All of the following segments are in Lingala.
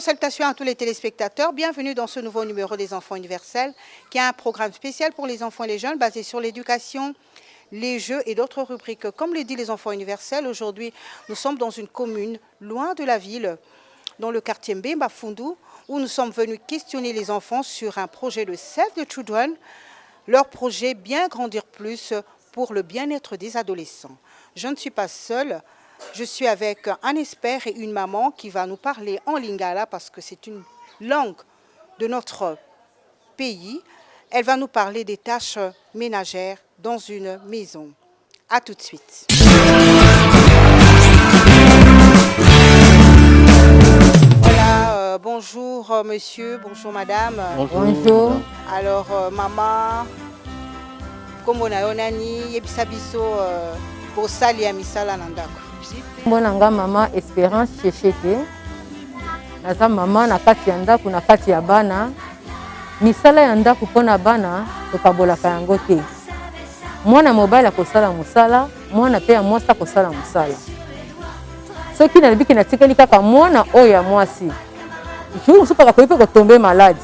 salutations à tous les téléspectateurs. Bienvenue dans ce nouveau numéro des Enfants Universels, qui est un programme spécial pour les enfants et les jeunes basé sur l'éducation, les jeux et d'autres rubriques. Comme le dit les Enfants Universels, aujourd'hui, nous sommes dans une commune loin de la ville, dans le quartier Mbemba Fundu, où nous sommes venus questionner les enfants sur un projet de Save the Children, leur projet Bien Grandir Plus pour le bien-être des adolescents. Je ne suis pas seule. Je suis avec un expert et une maman qui va nous parler en lingala parce que c'est une langue de notre pays. Elle va nous parler des tâches ménagères dans une maison. A tout de suite. Voilà, bonjour monsieur, bonjour madame. Bonjour. Alors maman, comme on a onani, yebisabiso pour sali ya misala nandako. Bonanga mama Espérance Chechete. Naza mama na kati ya ndako na kati ya bana. Misala ya ndako pona bana tokabolaka yango te. Mwana mobile akosala musala, mwana pe ya mwasi akosala musala. Soki na libiki na tikeli kaka mwana oyo ya mwasi. Jour supa ko ipe ko tomber malade.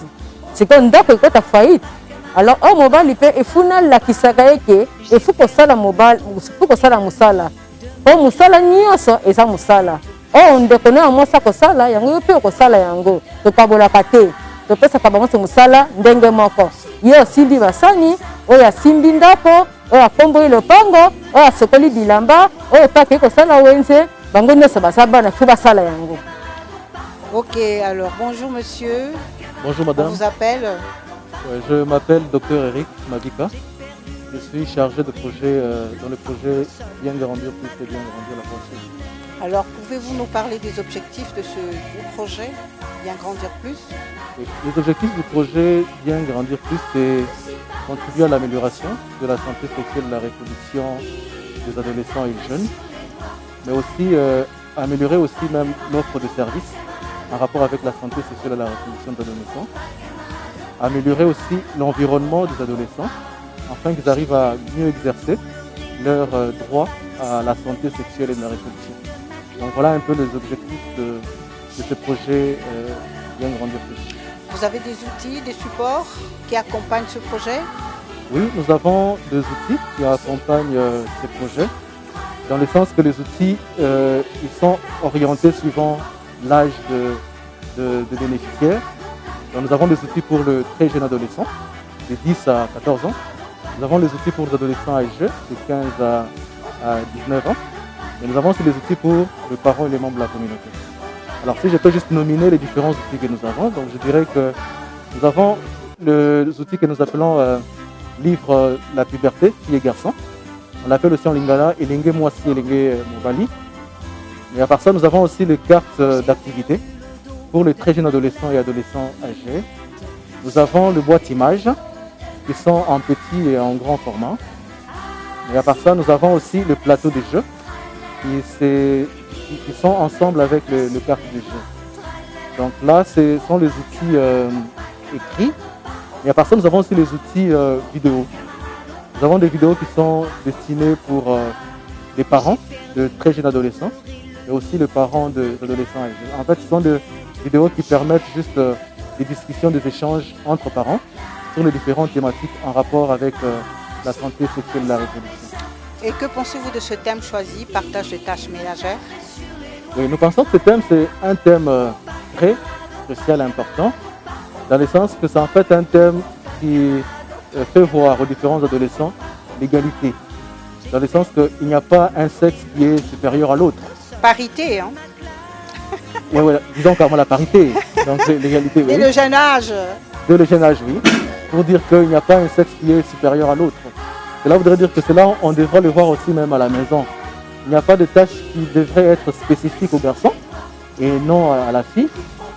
C'est que ndako ekota faillite. Alors o mobile pe efuna la kisaka yeke efu ko sala mobile, efu ko sala musala. O musala nyonso eza musala. O ndeko na mwasa kosala yango pe kosala yango. Tokabolaka te. Topesaka bango se musala ndenge moko. Yo simbi basani, oyo simbi ndako, oyo akomboyi lopango, oyo asokoli bilamba, oyo pake kosala wenze, bango nyonso basaba na fu basala yango. Ok, alors bonjour monsieur. Bonjour madame. On vous appelle? Je m'appelle Dr Eric Mavika. Je suis chargé de projet dans le projet Bien Grandir Plus et Bien Grandir la Pensée. Alors, pouvez-vous nous parler des objectifs de ce projet Bien Grandir Plus? Oui. Les objectifs du projet Bien Grandir Plus, c'est contribuer à l'amélioration de la santé sexuelle et de la reproduction des adolescents et jeunes, mais aussi améliorer aussi même l'offre de services en rapport avec la santé sexuelle et la reproduction des adolescents, améliorer aussi l'environnement des adolescents, afin qu'ils arrivent à mieux exercer leur droit à la santé sexuelle et de la reproduction. Donc voilà un peu les objectifs de ce projet Bien Grandir Plus. Vous avez des outils, des supports qui accompagnent ce projet? Oui, nous avons des outils qui accompagnent ce projet, dans le sens que les outils ils sont orientés suivant l'âge de bénéficiaires. Donc nous avons des outils pour le très jeune adolescent, de 10 à 14 ans. Nous avons les outils pour les adolescents âgés, de 15 à 19 ans. Et nous avons aussi les outils pour les parents et les membres de la communauté. Alors si je peux juste nominer les différents outils que nous avons, donc je dirais que nous avons les outils que nous appelons livre La puberté, filles et garçons. On l'appelle aussi en lingala Elingue Mwasi, Elingue Mobali. Et à part ça, nous avons aussi les cartes d'activité pour les très jeunes adolescents et adolescents âgés. Nous avons le boîte images qui sont en petit et en grand format. Et à part ça, nous avons aussi le plateau des jeux qui sont ensemble avec le carte des jeux. Donc là, ce sont les outils écrits. Et à part ça, nous avons aussi les outils vidéo. Nous avons des vidéos qui sont destinées pour les parents de très jeunes adolescents et aussi les parents d'adolescents âgés. En fait, ce sont des vidéos qui permettent juste des discussions, des échanges entre parents sur les différentes thématiques en rapport avec la santé sexuelle et la reproduction. Et que pensez-vous de ce thème choisi, partage des tâches ménagères? Oui, nous pensons que ce thème, c'est un thème très crucial et important, dans le sens que c'est en fait un thème qui fait voir aux différents adolescents l'égalité, dans le sens qu'il n'y a pas un sexe qui est supérieur à l'autre. Parité, hein? Oui, ouais, disons carrément la parité, donc l'égalité. Dès le jeune âge. Dès le jeune âge, oui, pour dire qu'il n'y a pas un sexe qui est supérieur à l'autre. Cela voudrait dire que cela, on devrait le voir aussi même à la maison. Il n'y a pas de tâches qui devraient être spécifiques au garçon et non à la fille.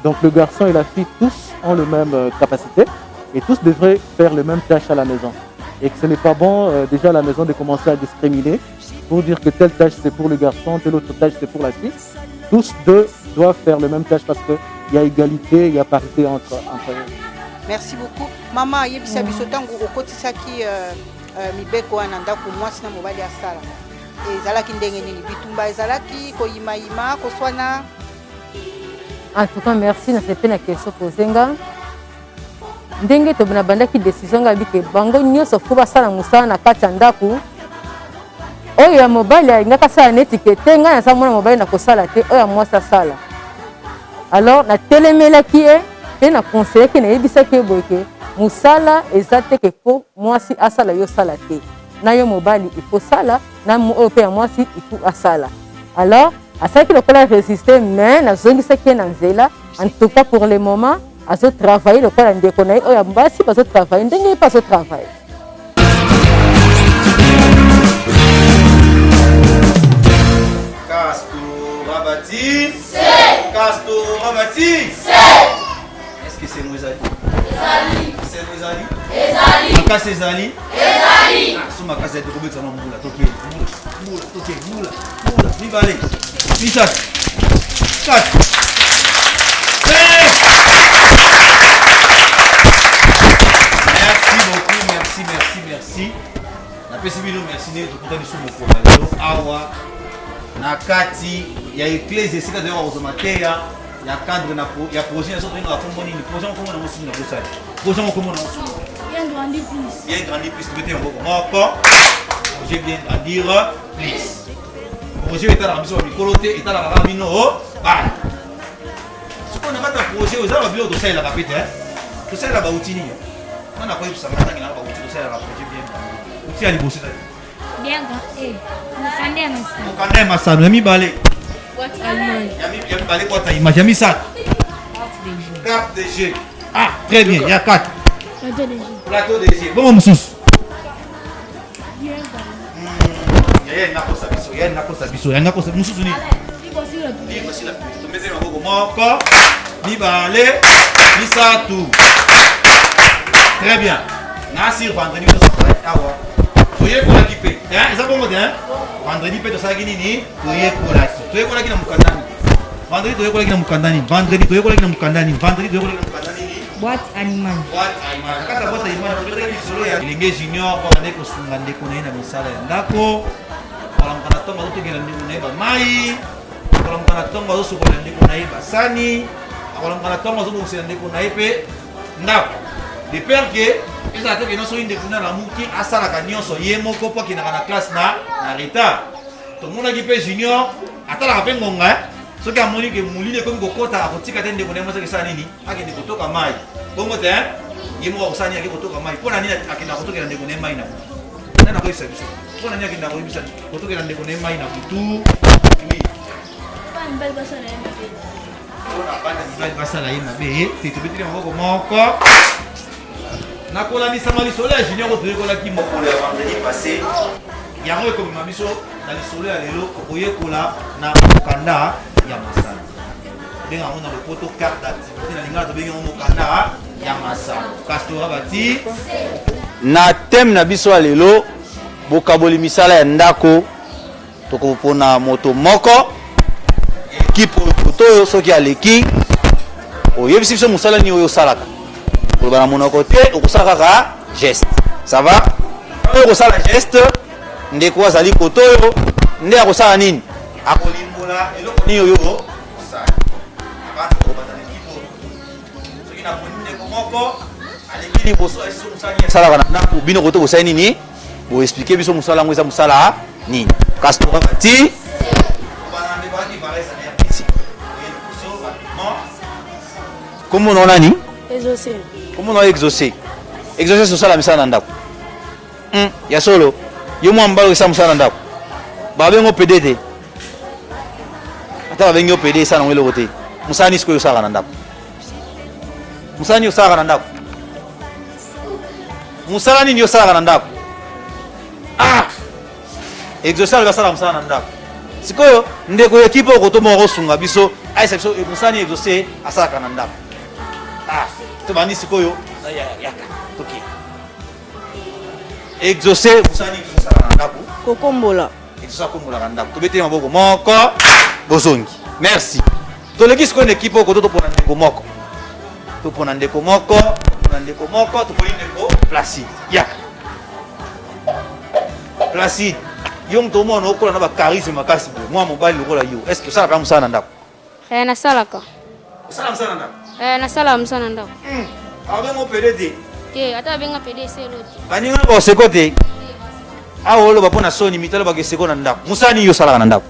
Donc le garçon et la fille, tous ont la même capacité et tous devraient faire les mêmes tâches à la maison. Et que ce n'est pas bon déjà à la maison de commencer à discriminer pour dire que telle tâche c'est pour le garçon, telle autre tâche c'est pour la fille. Tous deux doivent faire les mêmes tâches parce qu'il y a égalité, il y a parité entre eux. Merci beaucoup. Maman, yebisa bisotango okotisaki mibeko wana ndako mwasi na mobali asala. Ezalaki ndenge nini? Bitumba ezalaki koyima-yima koswana? En tout cas, merci na sepe na question posenga. Ndenge to na bandaki décision nga bike bango nyonso fo basala musala na kati ya ndako. Oyo ya mobile ingaka sala neti kete nga na sa mona mobile na kosala te oyo ya mwasi asala. Alors na telemelaki ye pe na conseiller ke na yebisaki boye ke musala eza te ke po mwasi asala yo sala te. Na yo mobile il faut sala na oyo pe ya mwasi il faut asala. Alors asalaki lokola résister mais nazongisaki ye na nzela. En tout cas pour le moment azo travailler lokola ndeko na ye oyo ya mbasi bazo travailler ndenge ye pe azo travailler. Castor Rabati. Est-ce que c'est Mouzali? C'est Mouzali? Maka c'est Zali? Sous ma cassette de Robert Salon Moula, toqué, Moula, Nibale, Nisat, 4. Merci beaucoup, merci. La PCB, merci de tout le monde. Awa. Nakati ya église c'est d'ailleurs aux materia ya cadre na ya projet na soto na komoni ni projet ko na musu na bosali projet ko na musu bien grandi plus tu mettez beaucoup moko projet bien grandir plus projet est à la mission mikoloté est à la ramino ba ce qu'on a pas de projet aux arbres bio de ça la répète tout ça là ba outini on a pas eu ça maintenant il a ba outini ça la projet bien outil ali bosser bien mukande masano yami bale yami bale kwa ta image yami sa carte de jeu ah très bien il y a 4 plateau de jeu bon mususu ya nakosa mususu ni libre si la to mettre na boko moko mibale misatu très bien na sir vendredi to sa awa toye kola kipe eza bongo te vendredi pe tosala nini toye kola ki na mukandani vendredi toye kola ki na mukandani vendredi toye kola ki na mukandani vendredi toye kola ki na mukandani boîte animal kata boîte animal tobetaki lisolo ya elenge junior po bande kosunga ndeko na ye na misala ya ndako kolamuka na ntongo azotokela ndeko na ye bamai akolamuka na ntongo azosokola ndeko na ye basani akolamuka na ntongo azobongisela ndeko na ye mpe ndako de peur que ezala te ke nyonso oyo ndeko na lamuki asalaka nyonso ye moko mpo akendaka na classe na retard tomonaki mpe junior atalaka mpe ngonga soki amoni ke molili ekomi kokota akotika te ndeko na ye mosoki esala nini akende kotoka mai bongo te ye moko akosala nini ake kotoka mai mpo na nini akendaka kotokela ndeko na ye mai na butu nde nakoyebisa biso mpo na nini akendaka koyebisa kotokela ndeko na ye mai na butu mpona bana mibali basala ye mabe te tobeteli maboko moko nakolamisa lisolo ya junior oyo toyekolaki mokolo ya vendredi passé yango ekomema biso na lisolo ya lelo okoyekola na mokanda ya masano ndenge yango na lopoto carte d'activité na lingala tobengi yango mokanda ya masano Castor Rabati na thème na biso ya lelo bokaboli misala ya ndako tokopona moto moko ekipe oyo oyo soki aleki oyebisi biso mosala nini oyo osalaka koloba na monoko te okosala kaka geste ça va oyo okosala geste ndeko azali koto oyo nde akosala nini akolimbola eloko nini oyo osala abana kobanda na ekipe oyo soki naponi ndeko moko aleki liboso asiso mosala nini asalaka na ndako bino koto bosali nini boexplike biso mosala yango eza mosala nini Castor Rabati obana ndeko aki varesa na ya pisi oyeli biso rapidement kombo na nani exaucé comment on a exaucé sur ça la misala ndako ya solo yo mwa mbalo sa musala ndako ba bengo PDT ata ba bengo PD sana ngelo kote musani siko yo sala na ndako musani yo sala na ndako musala nini yo sala na ndako exaucé la sala musala na ndako sikoyo ndeko ekipo ko to mo rosunga biso aisa biso musani exaucé asala na ndako tobandi sikoyo yaka toki exaucé musani kosala na ndako kokombola exaucé akombolaka ndako tobeteli maboko moko bozongi merci toleki sikoyo na ekipe oko topona ndeko moko topona ndeko moko toponi ndeko Placide yaka Placide yo moto omona okola na bacharisme makasi boye mwa mobali lokola yo est ce que osalaka musala na ndako nasalaka Salam sananda. Na salam sananda. Avec mon PDD. Ke ata benga PDC loti. Baninga ko sekote. Awolo bapona soni mitalo ba geseko na ndako. Musani yo sala na ndako.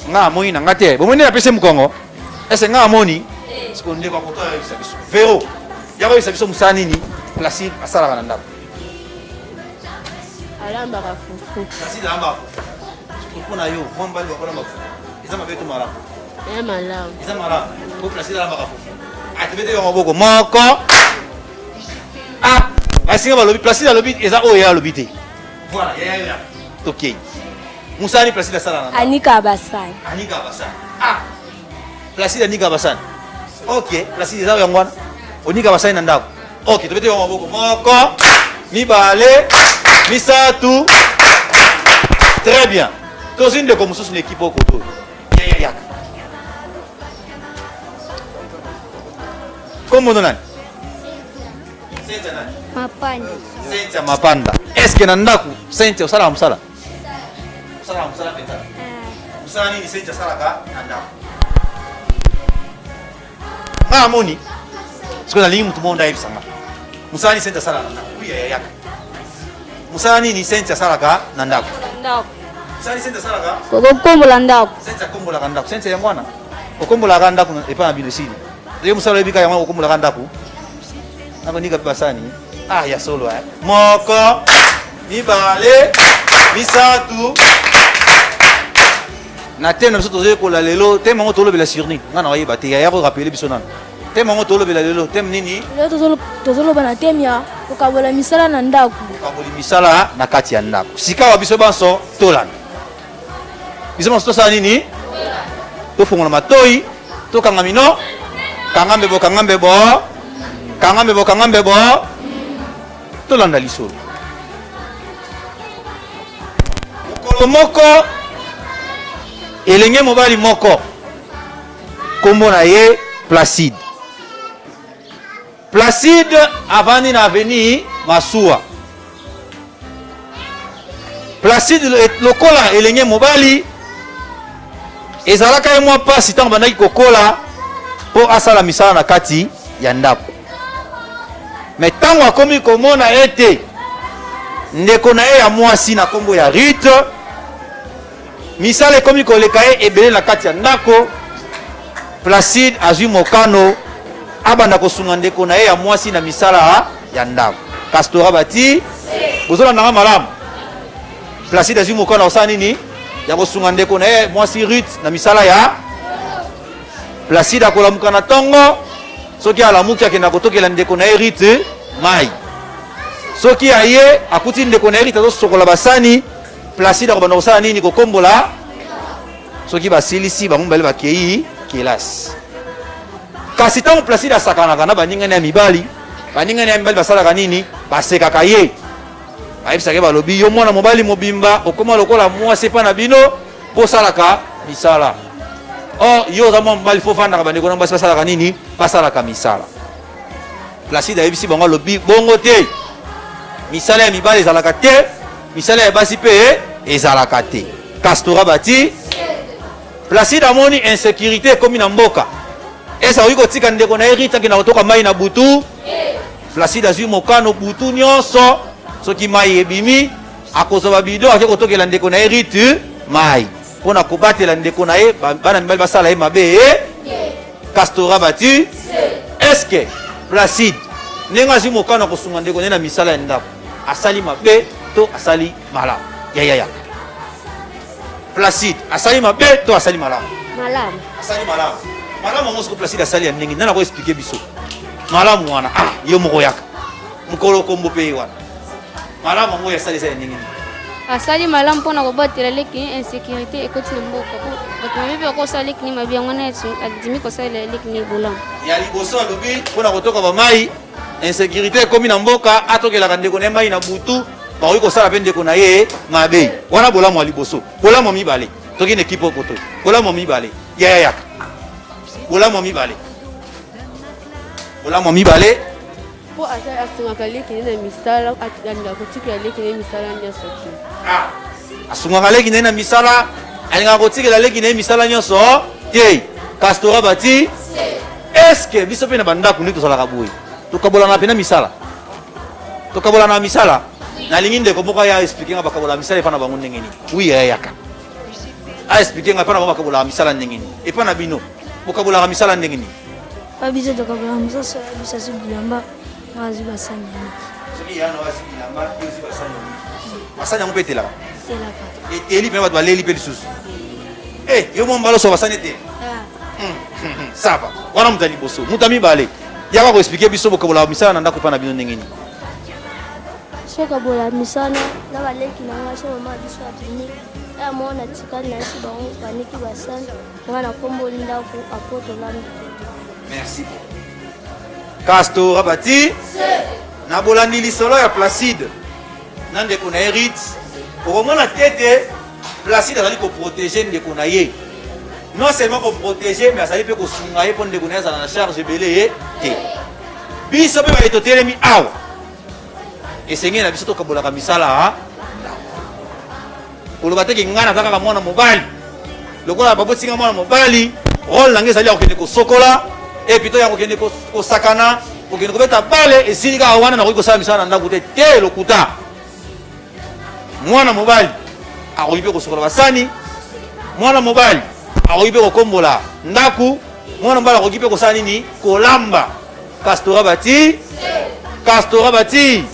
Nga moni na ngate. Bomoni na pese mukongo. Ese nga moni. Sekonde kwa poto ya biso. Vero. Yako biso musani ni Placide asala na ndako. Alamba ka fufu. Placide alamba. Kuna yo mwambali bakola mafufu. Eza mabeto mara. Ya malamu. Eza mara. Ko Placide alamba ka fufu. Atebete yo maboko moko. Ah, asinga balobi Placide alobi eza oyo ya lobi te. Voilà, ya. OK. Musani Placide asala na. Anika basani. Anika basani. Ah. Placide anika basani. OK, Placide eza yango wana. Onika basani na ndako. OK, tobete yo maboko moko. Mibale, misatu. Très bien. Tozinde comme sous une équipe au côté. Ya. Comment on a? Mapanda. Sente mapanda. Est-ce que nandaku sente usala msala? Usala msala peta. Usala nini sente sala ka nandaku? Ah moni. Siko na lingi mtu monda hivi sanga. Musala ni sente sala nandaku. Ya. Musala nini sente sala ka nandaku? Ndako. Musala ni sente sala ka? Kokombola ndako. Sente kombola ka ndaku. Sente yangwana. Kokombola ka ndaku epa na bilosini. Leo musala ebika yangwa kokombola ka ndaku. Nako nika basani. Ah ya solo moko mibale misatu na tena biso tozoye kola lelo tema ngo tolobela surni ngana wayeba te ya ko rappeler biso nana tema ngo tolobela lelo tem nini Leo tozoloba na temia kokabola misala na ndako. Kokaboli misala na kati ya ndako sika wa biso banso tolanda biso banso tosala nini tofungola matoi tokanga mino kangambe bo tolanda lisolo mokolo moko elenge mobali moko kombo na ye Placide avandi na aveni Masuwa. Placide lokola elenge mobali ezalaka ye mwa pasi ntango bandaki kokola mpo asala misala na kati ya ndako. Mais tango akomi komona ete ndeko na ye ya mwasi na kombo ya Rite misala ekomi koleka ye ebele na kati ya ndako, Placide azwi mokano abanda kosunga ndeko na ye ya mwasi na misala ya ndako. Kastora bati bozolanda malamu. Placide azwi mokano osala nini ya kosunga ndeko na ye mwasi Rite na misala ya Placide akolamuka na tongo soki alamuki akenda kotokela ndeko na ye Rite mai. Soki aye akuti ndeko na ye Rite azosokola basani, Placide akobanda kosala nini kokombola. Soki basilisi bango bale bakei kelasi. Kasi tango Placide asakanaka na baningani ya mibali basalaka nini basekaka ye. Ayebisaka balobi yo mwana mobali mobimba okoma lokola mwasi epa na bino bosalaka misala. Or yo za mwa mobali fo fandaka bandeko na basi basalaka nini basalaka misala. Placide ayebisi bango alobi bongo te, misala ya mibali ezalaka te, misala ya basi pe ezalaka te. Kastora bati Placide amoni insécurité ekomi na mboka. Esa oyi kotika ndeko na ye Rite akenda kotoka mai na butu. Placide azwi mokano butu nyonso soki mai ebimi akozwa bido ake kotokela ndeko na ye Rite mai mpona kobatela ndeko na ye bana mibali basala ye mabe. Kastora bati est-ce que Placide ndenge azwi mokano kosunga ndeko na ye na misala ya ndako asali mabe to asali malamu? Ya Placide asali mabe to asali malamu? Malamu. Asali malamu. Malamu ngo soko Placide asali ya ndenge nana ko expliquer biso malamu wana. Ah yo moko yaka mukolo kombo pe wana malamu ngo asali ya ndenge. Asali malamu mpona kobatela leki insécurité ekoti na mboka. Bato mabe kosala leki ni mabi yango na adimi kosala leki ni bolamu. Ya liboso alobi mpona kotoka bamai insécurité ekomi na mboka atokelaka ndeko na ye mai na butu bakoki kosala mpe ndeko na ye mabe wana bolamu ya liboso. Bolamu ya mibale toki na ekipe okoto bolamu ya mibale yayaka bolamu ya mibale po asungaka leki na misala alinga kotikela leki na misala nyonso. asungaka leki na misala alinga kotikela leki na misala nyonso te Castora bati est-ce que biso pe na bandako ni tozala kaboyi tokabola na pena misala tokabola na misala na lingi ndeko moko ya expliquer nga bakabola misala epa na bango ndenge nini oui yaka a expliquer nga epa na bango bakabola misala ndenge nini epa na bino bokabola misala ndenge nini pas besoin de comprendre ça c'est bilamba vas-y basani soki yana wasi bilamba yosi basani basani yango petela c'est là pas et eli pe ba leli pe lisusu yo mo mbalo so basani te saba wana mutali boso mutami bale yaka ko expliquer biso bokabola misala na ndako pa na bino ndenge nini soka bola misana na baleki na ngasho mama biso atini ya mona tikani na si bango paniki basani ngana kombo ndako apoto lambi. Merci. Castora bati na bolandi lisolo ya Placide nande ko na hérite au moins la tête Placide azali ko protéger ndeko na ye non seulement ko protéger mais azali pe ko sunga ye pour ndeko na za na charge belé te biso pe ba etotelemi awa esengé na biso to kabola ka misala ha koloba te ngana kaka mwana mobali lokola babotinga mwana mobali rôle nange ezali akokende kosokola et puis to yango kende kosakana okende kobeta bale esili kaka wana nakoki kosala misala na ndako te lokuta mwana mobali akoki mpe kosokola basani mwana mobali akoki mpe kokombola ndaku mwana mobali akoki mpe kosala nini kolamba Castora bati Castora bati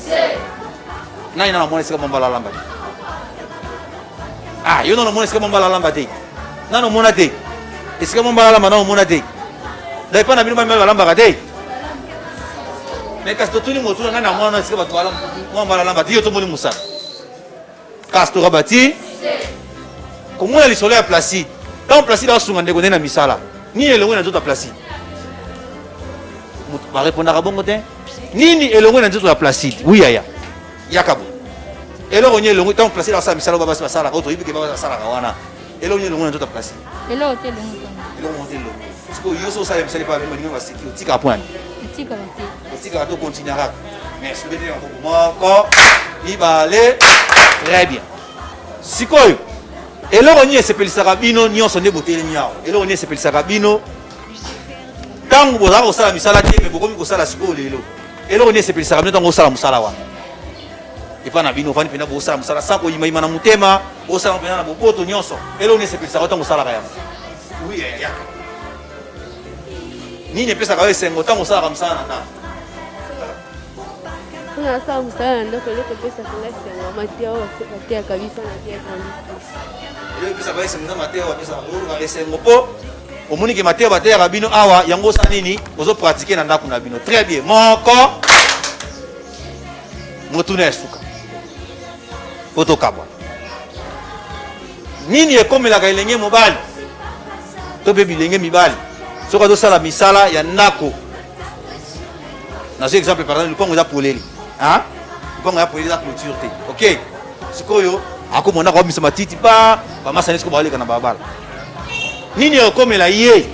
nani nana mwana esika mombala alamba te yo nana mwana esika mombala alamba te nano mona te esika mombala alamba nano mona te dai pas na bino ba balamba kate mais kasto tuni motu na na mwana esika bato balamba mwana balamba te yo to moni musala Castora bati komona lisolo ya Placide tant Placide asunga ndeko na misala ni elongo na tota Placide mutu ba répondre bongo te nini elongo na tota Placide oui yaya yakabo elongo ni elongo tant Placide asala misala ba basi basala ko to yibike ba basala kawana elongo ni elongo na tota Placide elongo te elongo te parce que yo so ça me pas même niveau sécurité tika point tika bati tika to continuera mais je vais dire encore ibale très bien sikoyo elongo ni esepelisaka bino nyonso nde botelemi awa elongo ni esepelisaka bino ntango bozala kosala misala te me bokomi kosala sikoyo lelo elongo ni esepelisaka bino ntango osala mosala wana epa na bino ofandi mpena bosala mosala sa koyimayima na motema osala mpena na boboto nyonso elongo ni esepelisaka ntango osalaka yango oui yaka nini epesaka yo esengo ntango osalaka mosala na ndako kuna sala mosala na ndako eloko epesaka nga esengo matia oyo bateyaka biso na tiaka eloko epesaka esengo na mateo bapesaka esengo mpo omoniki mateo bateyaka bino awa yango osala nini ozopratike na ndako na bino très bien moko motuna esuka po tokabwa nini ekomelaka elenge mobali to mpe bilenge mibali soki azosala misala ya ndako nazwi exemple par exemple lupango eza polele lupango ya polele eza clôture te ok sikoyo akomona ndako bamisa matiti bamasani siko baoleka na balabala nini ekokomela ye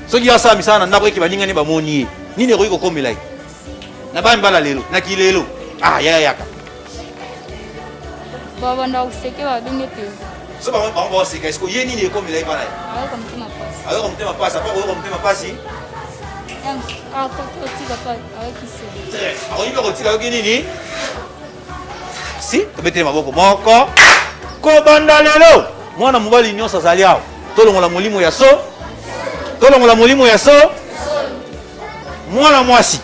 soki asala misala na ndako eke baningani bamoni ye nini ekoki kokomela ye na bamibala lelo na kilelo yaka babanda koseke babenge te so bango baoseka esiko ye nini ekomela ye bana ye ayoka motema pasi ayoka motema pasi apa koyoka motema pasi kotika pa ayokise akoyi mpe kotika yoki nini si tobetele maboko moko kobanda lelo mwana mobali nyonso azali awa tolongola molimo ya so tolongola molimo ya so mwana mwasi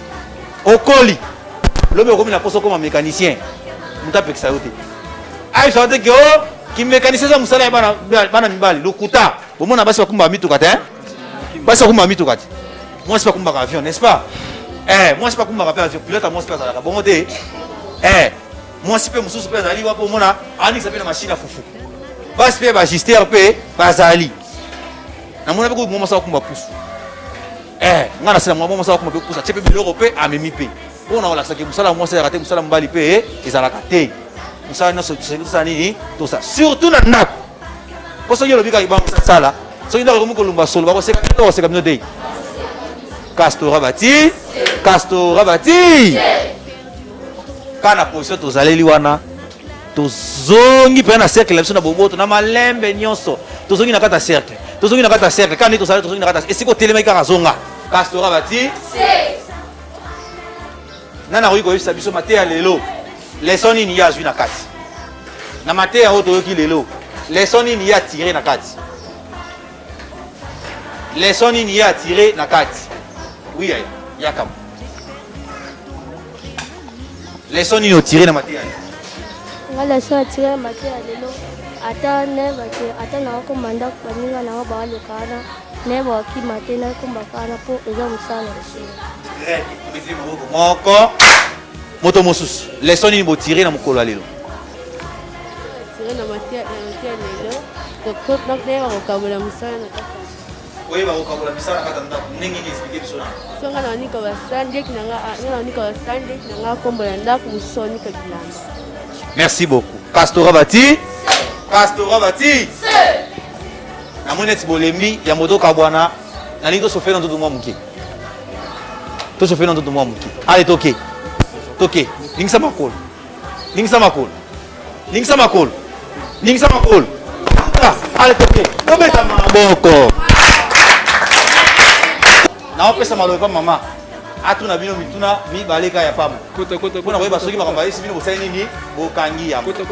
okoli lobi okomi na poso okoma mécanicien moto apekisa yo te ayisoka te ke o kimécanicien eza mosala ya bana mibali lokuta bomona basi bakumbaka mituka te basi bakumbaka mituka te mwasi bakumbaka avion n'est-ce pas mwasi bakumbaka mpe avion pilote mwasi mpe azalaka bongo te mwasi mpe mosusu mpe azali wapo omona anikisa mpe na machine ya fufu basi mpe bagister mpe bazali namona mpe koyi mwasi bakumba pusu nga nasala mwa mwasi bakumba mpe pusu atie mpe biloko mpe amemi mpe mpona kolakisaki mosala mwasi ezalaka te mosala mobali mpe ezalaka te mosala nyonso tosala nini tosala surtout na ndako mpo soki olobi kaka bamosasala soki ndako ekomi kolumba solo bakoseka to bakoseka bino te Castora bati Castora bati kana position tozaleli wana tozongi pe na cercle la biso na boboto na malembe nyonso tozongi na kata cercle tozongi na kata cercle quand tozali tozongi na kata esiko telema kaka zonga pastora bati nana koyi koyebisa biso mateya lelo leson nini ye azwi na kati na mateya oyo toyoki lelo leson nini ye atire na kati leson nini ye atire na kati oui yakam leson nini otire na mateya ngala so atire mateya lelo ata ne bake ata na ko manda ko ninga na ba le kana ne ba ki mate na ko bakana po eza musala moko moto mosusu leson nini botire na mokolo ya lelo tire na mateya lelo ko ne ba ko kabula musala na kata oyeba kokabola misala na kata ndako ndenge nini explike biso na songa na nika basande kinanga kombo ya ndako musoni ka bilanga. Merci beaucoup. Pastora Bati. Pastora Bati. Na moneti bolembi ya moto kabwana na lingo sofena ndoto mwa muke. To sofena ndoto mwa muke. Allez toke. Toke. Lingisa makolo. Lingisa makolo. Lingisa makolo. Lingisa makolo. Allez toke. Obeta maboko. Na opesa malobe pa mama. Atuna bino mituna mi baleka ya pamba. Kota. Pona koyeba soki bakamba esi bino bosali nini bokangi ya. Kota.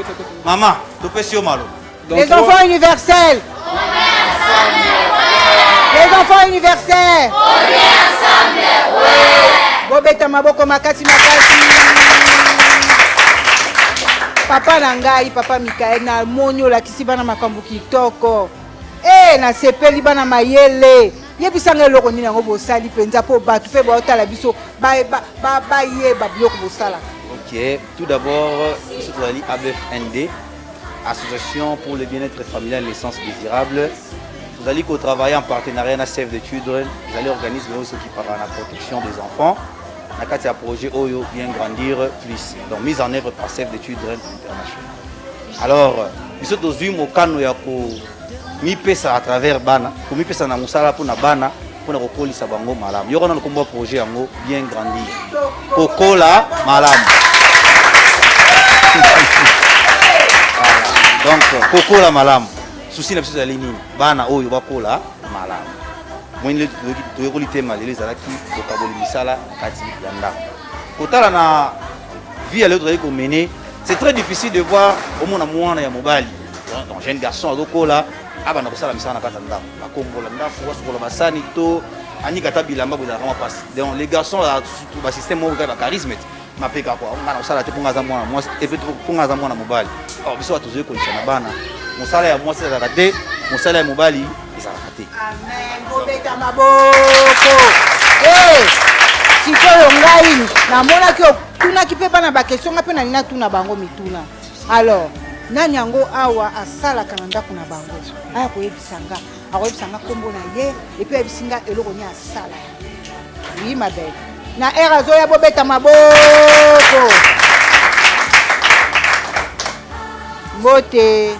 Mama, topesi yo malo. Les enfants universels. Les enfants universels. On est ensemble. Ouais. Bobeta maboko makasi. Papa Nangai, papa Mikael na monyo la kisi bana makambo kitoko. Na sepeli bana mayele. Yebisanga loko nini yango bosali penza po batu pe ba otala biso ba yeba biloko bosala. OK, tout d'abord, ce qu'on dit ABFND, Association pour le bien-être familial et l'essence désirable. Vous allez travailler en partenariat avec Save the Children, vous allez organiser aussi qui parle de la protection des enfants. Dans le cadre de projet Oyo bien grandir plus, donc mise en œuvre par Save the Children International. Alors, nous sommes aujourd'hui au canot mi pesa à travers bana ko mi pesa na musala pour na bana pour na kokolisa bango malamu yoko na kombo projet yango bien grandir kokola malamu donc kokola malamu souci na biso za nini bana oyo bakola malamu mwini toyekoli tema lelo ezalaki kokaboli misala kati ya ndako kotala na vie ya lelo tozali komene c'est très difficile de voir omona mwana ya mobali donc jeune garçon azokola abana kosala misala na kata ndako bakombola ndako basokola basani to anika ta bilamba bozala kama pasi donc les garçons ba système oyo ba charisme mapeka kwa ngana kosala te ponga za mwana mwasi et puis ponga za mwana mobali alors biso atozoye kolisa na bana mosala ya mwasi ezalaka te mosala ya mobali ezalaka te. Amen. Bobeta maboko. Sikoyo ngai namonaki otunaki mpe bana bakestion nga mpe na nina tuna bango mituna alors nani yango awa asalaka na ndako na bango aya koyebisanga akoyebisanga kombo na ye epi ayebisinga eloko ni asala oui ma belle na ere azoya bobeta maboko mbote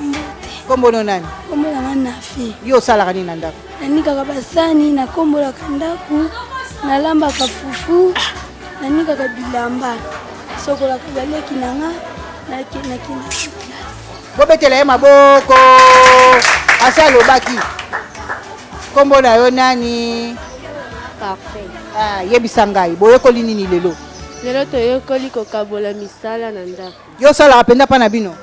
kombono nani kombolanga na fi yo osalaka nini na ndako nanikaka basani nakombolaka ndako nalambaka fufu nanikaka bilamba sokolaka baleki nanga nakina bobetela ye maboko asa alobaki kombo na yo nani Parfait. yebisa ngai boyekoli nini lelo Lelo toyekoli kokabola misala na ndako. yo osalaka mpenza mpa na bino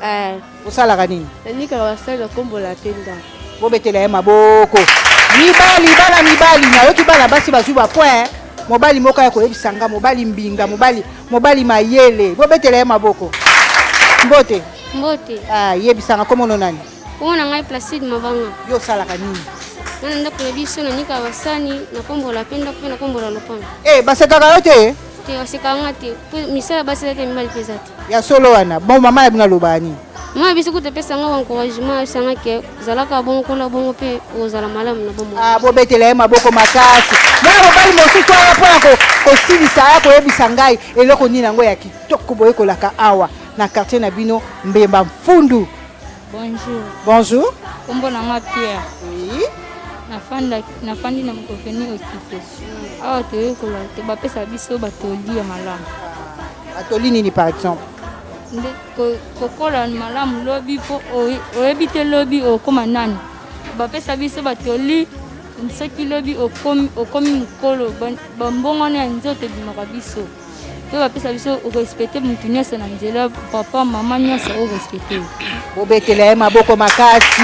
osalaka nini Nanikaka basali bakombola mpe ndako. bobetela ye maboko mibali bana mibali nayoki bana basi bazwi bapoint mobali moko ya koyebisanga mobali mbinga mobali mayele bobetela ye maboko mbote Mbote. yebisanga komono nani Komona ngai Placide Mabanga. yo osalaka nini Nana ndako na biso nanika basani nakombola mpe ndako mpe nakombola lopango. basekaka yo te Te basekanga te. Misala basala te mibali mpe eza te. ya solo wana bon mama ya bino alobaka nini Mama biso kutopesanga wa encouragement asanga ke zalaka bongo kola bongo mpe ozala malamu na bongo. bobetela ye maboko makasi mwana mobali mosusu aya mpona kosilisa ya koyebisa ngai eloko nini yango ya kitoko boyekolaka awa na quartier na bino Mbemba Mfundu. Bonjour. Bonjour. Kombo na nga Pierre. Oui. Nafandi na mokofeni okite. Awa toyekola te bapesa biso batoli ya malamu. Batoli nini par exemple? kokola malamu lobi mpo oyebi te lobi okóma nani bapesa biso batoli soki lobi okomi mokolo bambongwana ya nzoto ebimaka biso mpe bapesa biso orespecte motu nyonso na nzela papa mama nyonso orespecte bobetela ye maboko makasi.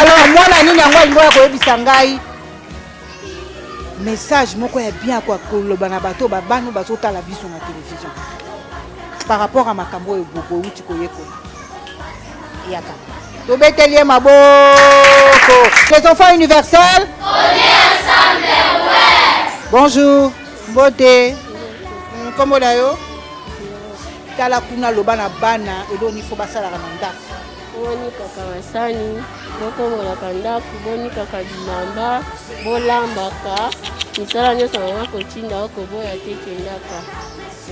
Alors mwana nini yango alingo ya koyebisa ngai message moko ya bien kwa koloba na bato babano bazotala biso na télévision par rapport à makambo oyo bokouti koyekola yaka tobeteli ye maboko. Les enfants universels, on est ensemble, ouais. Bonjour mbote kombo na yo tala kuna loba na bana eloni fo basalaka na ndako boni kaka masani bokombolaka ndako boni kaka bilamba bolambaka misala nyonso mama kotinda okoboya te kendaka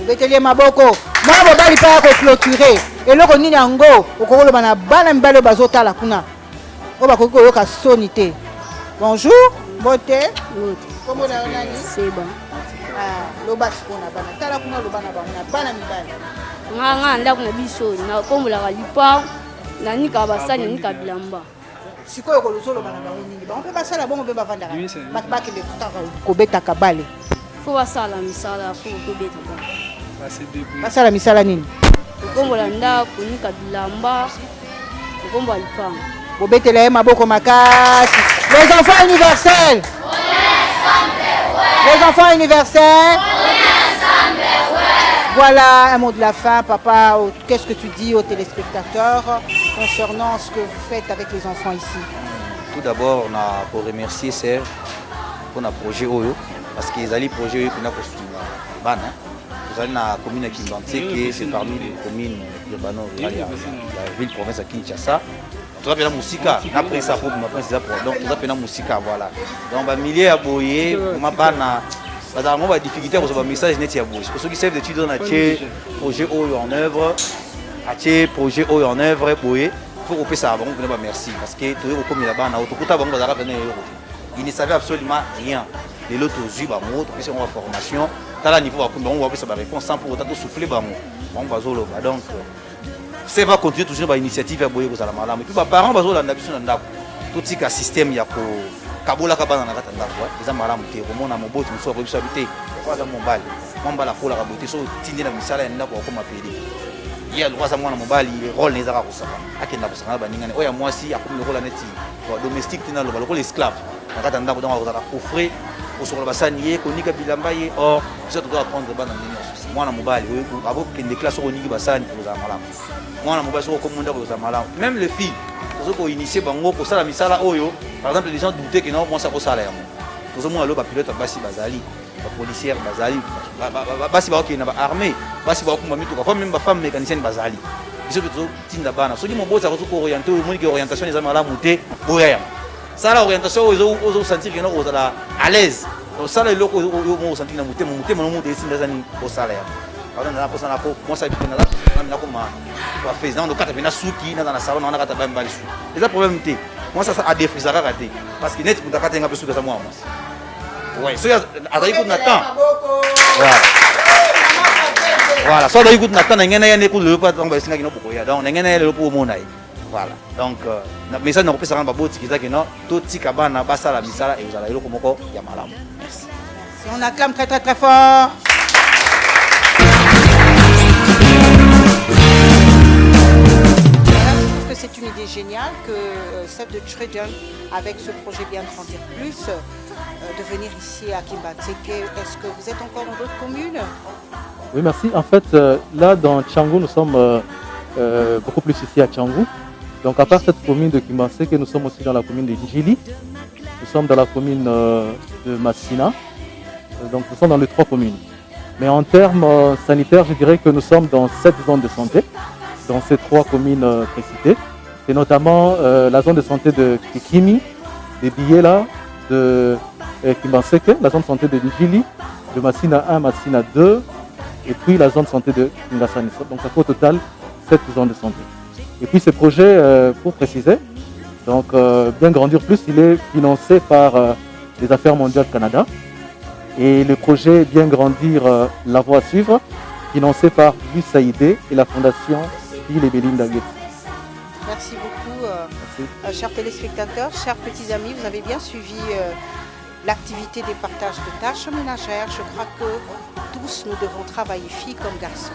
obetelie maboko mwa mobali mpe ya koclôture eloko nini yango okokoloba na bana mibali oyo bazotala kuna oyo bakoki koyoka soni te. Bonjour mbote kombo na yo nani seba loba siko na bana tala kuna loba na bango na bana mibali nga ndako na biso nakombolaka lipa nanika basani nanika bilamba sikoyo kolozoloba na bango nini bango mpe basala bongo mpe bavandaka bakende kobetaka bale fo basala misala fo kobeta bale basala misala nini kokombola ndako nika bilamba kokombola lipango bobetela ye maboko makasi. Les enfants universels, les enfants universels, voilà un mot de la fin. Papa, qu'est-ce que tu dis aux téléspectateurs concernant ce que vous faites avec les enfants ici? Tout d'abord, on a pour remercier Serge pour le projet Oyo, parce qu'ils ont le projet Oyo qu'on a construit dans la commune de Kimbantseke, c'est parmi les communes urbano-rurales de la ville-province de Kinshasa. Tout ça, c'est la musique. Après ça, donc tout ça, c'est la musique. Voilà. Donc, les milliers de boyés, on a des difficultés à recevoir un message net. Pour ceux qui savent d'étudier dans le projet Oyo en œuvre, projet Oyo en œuvre, boyé, il faut que ça avant, merci. Parce que tout le monde comme là-bas, ils ne savaient absolument rien. Les autres aux yeux, on va formation. Dans le niveau, on va faire sa réponse sans pour autant souffler. On va donc. Ça va continuer toujours par initiative à boyer aux alamalames. Et puis, les parents vont aller dans tout ce système, il y a Kabola Kabana dans la voie. Les amalams, au monde, à mon bout, nous sommes habités. Trois à mon bal. Mon bal à Kola Raboté, so Tindé la Missala et Nabo comme appelé. Il y a trois à mon bal, il rôle les arabes. À qui n'a pas ça, Baningan. Oh, moi aussi, à comme le rôle à Neti. Domestique, tu n'as le rôle esclave. À Katanda, on va offrir au sur le bassin, Konika Bilambaye. Or, vous doit prendre le ban dans les moi, mon bal, avant qu'il déclare sur Oniki Bassan pour les amalams. Moi, je suis comme même les filles, ceux qui ont initié Bango pour ça, la misala Oyo, par exemple, les gens doutaient que non, moi ça vaut salaire. Tout le monde a pilote Bassi Bazali, policière Bazali, Bassi Baoki n'a pas armé, Bassi Baoki m'a mis tout cas, même ma femme mécanicienne Bazali. Ils sont plutôt Tindabana. Ceux qui m'ont beau, ça va tout orienter, au monde qui orientation des amalams montés, Boya. Ça, l'orientation aux autres sentir qu'ils sont à l'aise. Donc, ça, les locaux ont senti que monter, mon monté, c'est des au salaire. Moi, ça fait dans le cadre de la souki dans la salon, on a gâté bien balisou. Et le problème est, moi ça a défrisé à rater parce que net pour ta catégorie un peu sous que moi. Ouais, ça a d'ailleurs Nathan. Voilà, ça d'ailleurs Nathan, on a gagné pour le pas donc c'est qu'il n'a pas quoi. Donc on a gagné le pour mon aïe. Voilà. Donc mais ça n'a pas ça rend pas beau, c'est que non, tout petit cabane bas ça la misala et vous allez le comme quoi il y a malam. Merci. Si on acclame très très très fort. C'est une idée géniale que Save the Children, avec ce projet Bien Grandir Plus, de venir ici à Kimbantseke. Est-ce que vous êtes encore dans d'autres communes? Oui, merci. En fait, là, dans Tchangou, nous sommes beaucoup plus ici à Tchangou. Donc, à part cette commune de Kimbantseke, nous sommes aussi dans la commune de Njili. Nous sommes dans la commune de Massina. Donc, nous sommes dans les 3 communes. Mais en termes sanitaires, je dirais que nous sommes dans 7 zones de santé, dans ces 3 communes précitées. C'est notamment la zone de santé de Kikimi, de Biela, de Kimbantseke, la zone de santé de Njili, de Massina 1, Massina 2, et puis la zone de santé de Kingasani. Donc ça fait au total 7 zones de santé. Et puis ce projet, pour préciser, donc Bien Grandir Plus, il est financé par les Affaires mondiales Canada. Et le projet Bien Grandir, la voie à suivre, financé par Luis Saïdé et la fondation Bill et Belinda Gates. Merci beaucoup, chers téléspectateurs, chers petits amis. Vous avez bien suivi l'activité des partages de tâches ménagères. Je crois que tous nous devons travailler, filles comme garçons.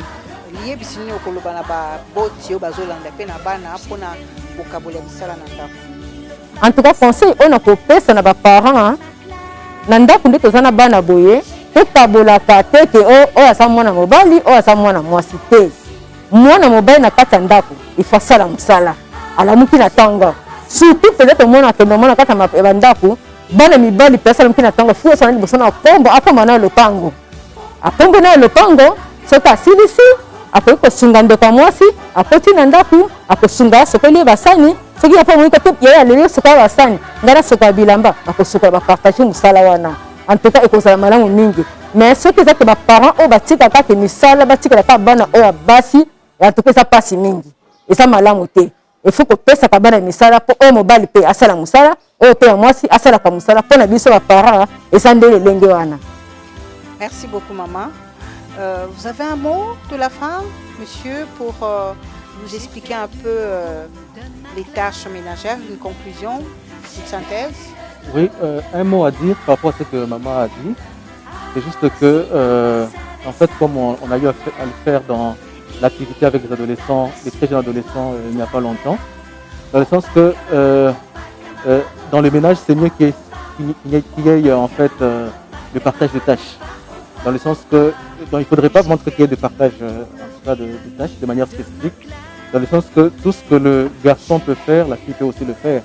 En tout cas, conseil, on a coupé, ça n'a pas parents. Nanda kunde tozana bana boye, tokabola kate ke o asa mwana mobali, o asa mwana mwasi te. Mwana mobali na kati ndako, il faut sala musala. Ala muki na tanga. Surtout peut-être mwana kendo mwana kata mabandako, bana mibali pesa muki na tanga, fuo sana libosana kombo apa mana lopango. Akombo na lopango, soka silisi, akoyi kosunga ndeko mwasi, akoti na ndako, akosunga sokoli basani. Ce qui a pas moyen que y a les soka basani ngana soka bilamba bakosoka ba partager musala wana en tout cas ekozala malamu mingi mais ceux qui étaient ba parents o batika kaka misala batika ka bana o basi en tout cas ça passe mingi et ça malamu te il faut que pesa ka bana misala po o mobali pe asala musala o pe mwasi asala ka musala po na biso ba parents et ça ndele lenge wana. Merci beaucoup maman. Vous avez un mot de la fin monsieur pour nous expliquer un peu les tâches ménagères, une conclusion, une synthèse? Oui, un mot à dire par rapport à ce que maman a dit. C'est juste que, en fait, comme on a eu à le faire dans l'activité avec les adolescents, les très jeunes adolescents, il n'y a pas longtemps, dans le sens que dans le ménage, c'est mieux qu'il y ait en fait le partage de tâches. Dans le sens que il ne faudrait pas montrer qu'il y ait de partage de tâches de manière spécifique. Dans le sens que tout ce que le garçon peut faire, la fille peut aussi le faire.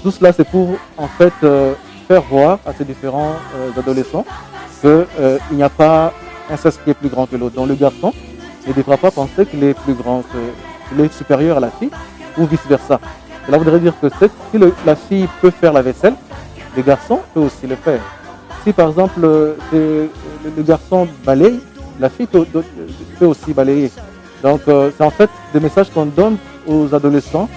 Tout cela, c'est pour en fait faire voir à ces différents adolescents qu'il n'y a pas un sexe qui est plus grand que l'autre. Donc le garçon ne devra pas penser qu'il est plus grand, qu'il est supérieur à la fille, ou vice-versa. Cela voudrait dire que si la fille peut faire la vaisselle, le garçon peut aussi le faire. Si par exemple le garçon balaye, la fille peut aussi balayer. Donc c'est en fait des messages qu'on donne aux adolescents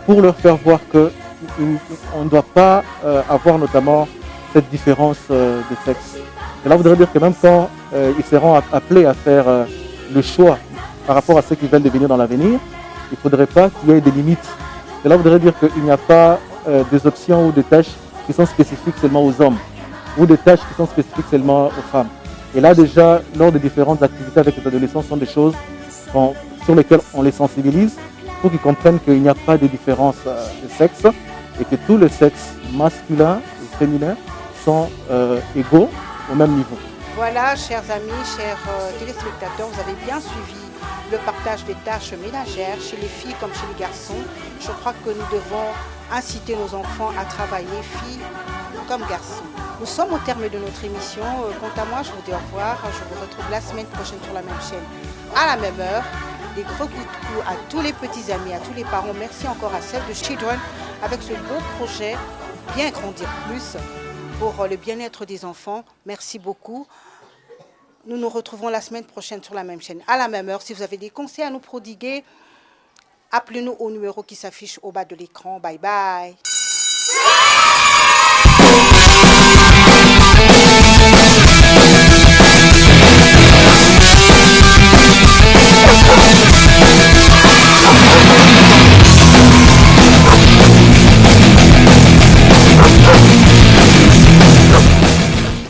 pour leur faire voir qu'on ne doit pas avoir notamment cette différence de sexe. Cela voudrait dire que même quand ils seront appelés à faire le choix par rapport à ce qu'ils veulent devenir dans l'avenir, il ne faudrait pas qu'il y ait des limites. Cela voudrait dire qu'il n'y a pas des options ou des tâches qui sont spécifiques seulement aux hommes ou des tâches qui sont spécifiques seulement aux femmes. Et là déjà, lors des différentes activités avec les adolescents, ce sont des choses sur lesquelles on les sensibilise pour qu'ils comprennent qu'il n'y a pas de différence de sexe et que tous les sexes masculins et féminins sont égaux au même niveau. Voilà, chers amis, chers téléspectateurs, vous avez bien suivi le partage des tâches ménagères chez les filles comme chez les garçons. Je crois que nous devons inciter nos enfants à travailler, filles comme garçons. Nous sommes au terme de notre émission. Quant à moi, je vous dis au revoir. Je vous retrouve la semaine prochaine sur la même chaîne, à la même heure. Des gros coups de cou à tous les petits amis, à tous les parents. Merci encore à Save the Children avec ce beau projet, bien grandir plus pour le bien-être des enfants. Merci beaucoup. Nous nous retrouvons la semaine prochaine sur la même chaîne, à la même heure. Si vous avez des conseils à nous prodiguer, appelez-nous au numéro qui s'affiche au bas de l'écran. Bye bye.